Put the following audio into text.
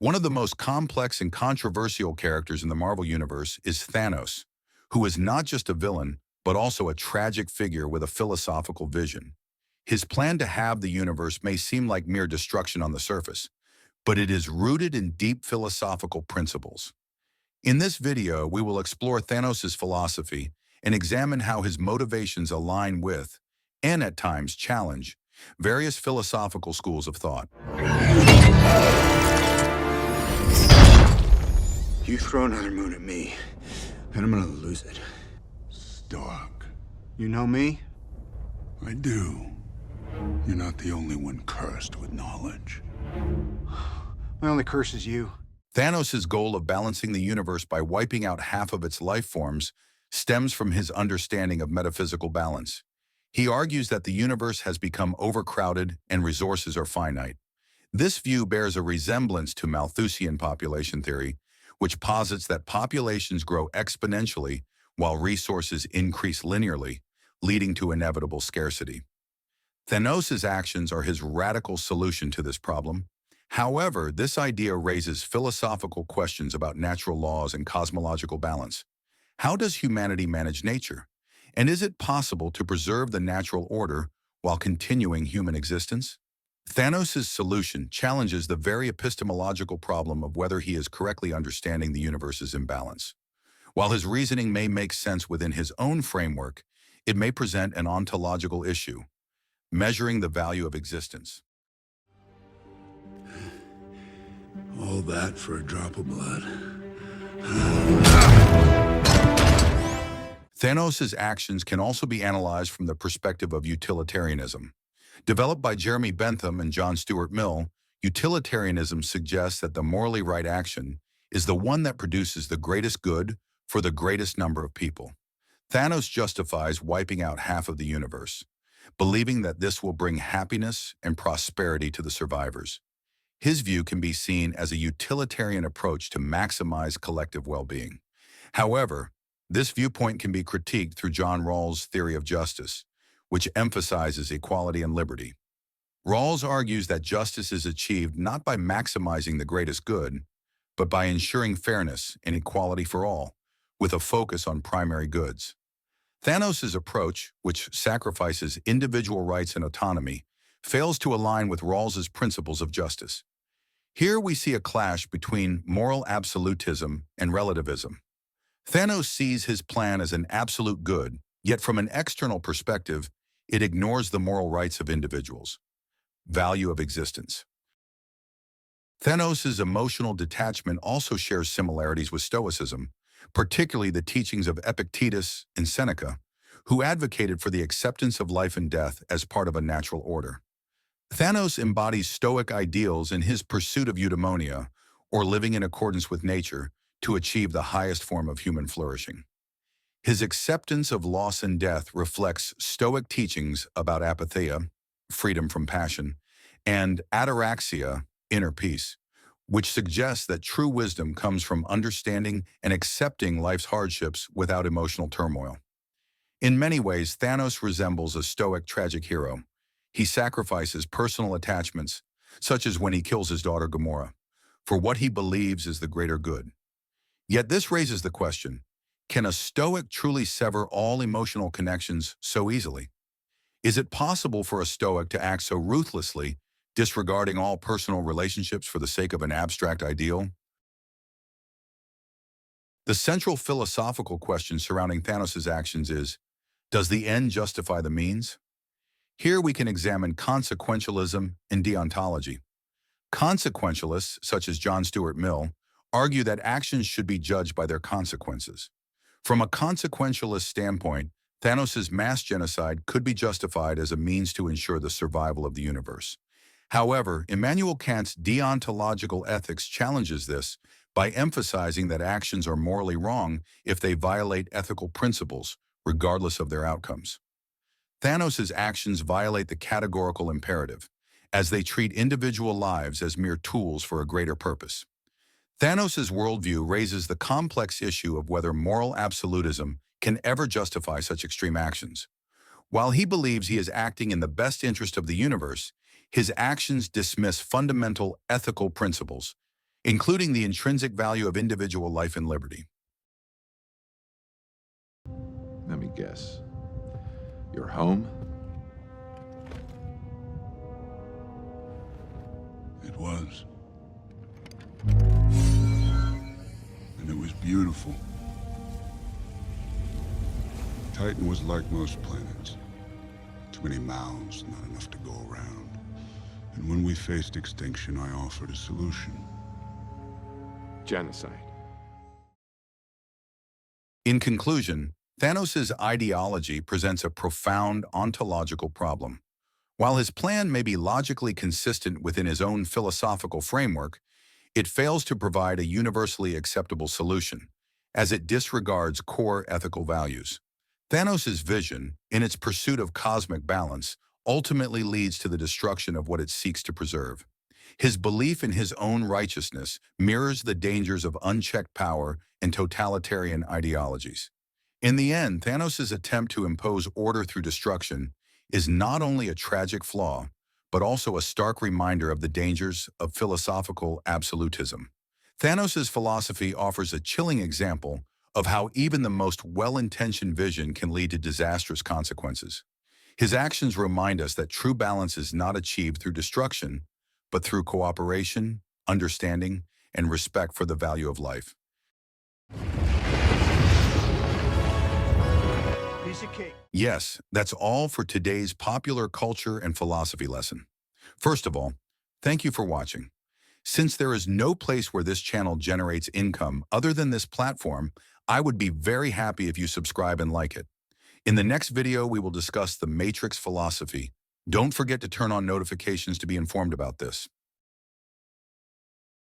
One of the most complex and controversial characters in the Marvel Universe is Thanos, who is not just a villain, but also a tragic figure with a philosophical vision. His plan to have the universe may seem like mere destruction on the surface, but it is rooted in deep philosophical principles. In this video, we will explore Thanos' philosophy and examine how his motivations align with, and at times challenge, various philosophical schools of thought. You throw another moon at me, and I'm gonna lose it. Stoic. You know me? I do. You're not the only one cursed with knowledge. My only curse is you. Thanos' goal of balancing the universe by wiping out half of its life forms stems from his understanding of metaphysical balance. He argues that the universe has become overcrowded and resources are finite. This view bears a resemblance to Malthusian population theory, which posits that populations grow exponentially while resources increase linearly, leading to inevitable scarcity. Thanos' actions are his radical solution to this problem. However, this idea raises philosophical questions about natural laws and cosmological balance. How does humanity manage nature? And is it possible to preserve the natural order while continuing human existence? Thanos' solution challenges the very epistemological problem of whether he is correctly understanding the universe's imbalance. While his reasoning may make sense within his own framework, it may present an ontological issue, measuring the value of existence. All that for a drop of blood. Thanos' actions can also be analyzed from the perspective of utilitarianism. Developed by Jeremy Bentham and John Stuart Mill, utilitarianism suggests that the morally right action is the one that produces the greatest good for the greatest number of people. Thanos justifies wiping out half of the universe, believing that this will bring happiness and prosperity to the survivors. His view can be seen as a utilitarian approach to maximize collective well-being. However, this viewpoint can be critiqued through John Rawls' theory of justice, which emphasizes equality and liberty. Rawls argues that justice is achieved not by maximizing the greatest good, but by ensuring fairness and equality for all, with a focus on primary goods. Thanos' approach, which sacrifices individual rights and autonomy, fails to align with Rawls's principles of justice. Here we see a clash between moral absolutism and relativism. Thanos sees his plan as an absolute good, yet from an external perspective, it ignores the moral rights of individuals. Value of existence. Thanos' emotional detachment also shares similarities with Stoicism, particularly the teachings of Epictetus and Seneca, who advocated for the acceptance of life and death as part of a natural order. Thanos embodies Stoic ideals in his pursuit of eudaimonia, or living in accordance with nature, to achieve the highest form of human flourishing. His acceptance of loss and death reflects Stoic teachings about apatheia, freedom from passion, and ataraxia, inner peace, which suggests that true wisdom comes from understanding and accepting life's hardships without emotional turmoil. In many ways, Thanos resembles a Stoic tragic hero. He sacrifices personal attachments, such as when he kills his daughter Gamora, for what he believes is the greater good. Yet this raises the question, can a Stoic truly sever all emotional connections so easily? Is it possible for a Stoic to act so ruthlessly, disregarding all personal relationships for the sake of an abstract ideal? The central philosophical question surrounding Thanos' actions is, does the end justify the means? Here we can examine consequentialism and deontology. Consequentialists, such as John Stuart Mill, argue that actions should be judged by their consequences. From a consequentialist standpoint, Thanos' mass genocide could be justified as a means to ensure the survival of the universe. However, Immanuel Kant's deontological ethics challenges this by emphasizing that actions are morally wrong if they violate ethical principles, regardless of their outcomes. Thanos' actions violate the categorical imperative, as they treat individual lives as mere tools for a greater purpose. Thanos' worldview raises the complex issue of whether moral absolutism can ever justify such extreme actions. While he believes he is acting in the best interest of the universe, his actions dismiss fundamental ethical principles. including the intrinsic value of individual life and liberty. Let me guess. Your home? It was. And it was beautiful. Titan was like most planets. Too many mouths, not enough to go around. And when we faced extinction, I offered a solution. Genocide. In conclusion, Thanos' ideology presents a profound ontological problem. While his plan may be logically consistent within his own philosophical framework, it fails to provide a universally acceptable solution, as it disregards core ethical values. Thanos' vision, in its pursuit of cosmic balance, ultimately leads to the destruction of what it seeks to preserve. His belief in his own righteousness mirrors the dangers of unchecked power and totalitarian ideologies. In the end, Thanos' attempt to impose order through destruction is not only a tragic flaw, but also a stark reminder of the dangers of philosophical absolutism. Thanos' philosophy offers a chilling example of how even the most well-intentioned vision can lead to disastrous consequences. His actions remind us that true balance is not achieved through destruction, but through cooperation, understanding, and respect for the value of life. Piece of cake. Yes, that's all for today's popular culture and philosophy lesson. First of all, thank you for watching. Since there is no place where this channel generates income other than this platform, I would be very happy if you subscribe and like it. In the next video, we will discuss the Matrix philosophy. Don't forget to turn on notifications to be informed about this.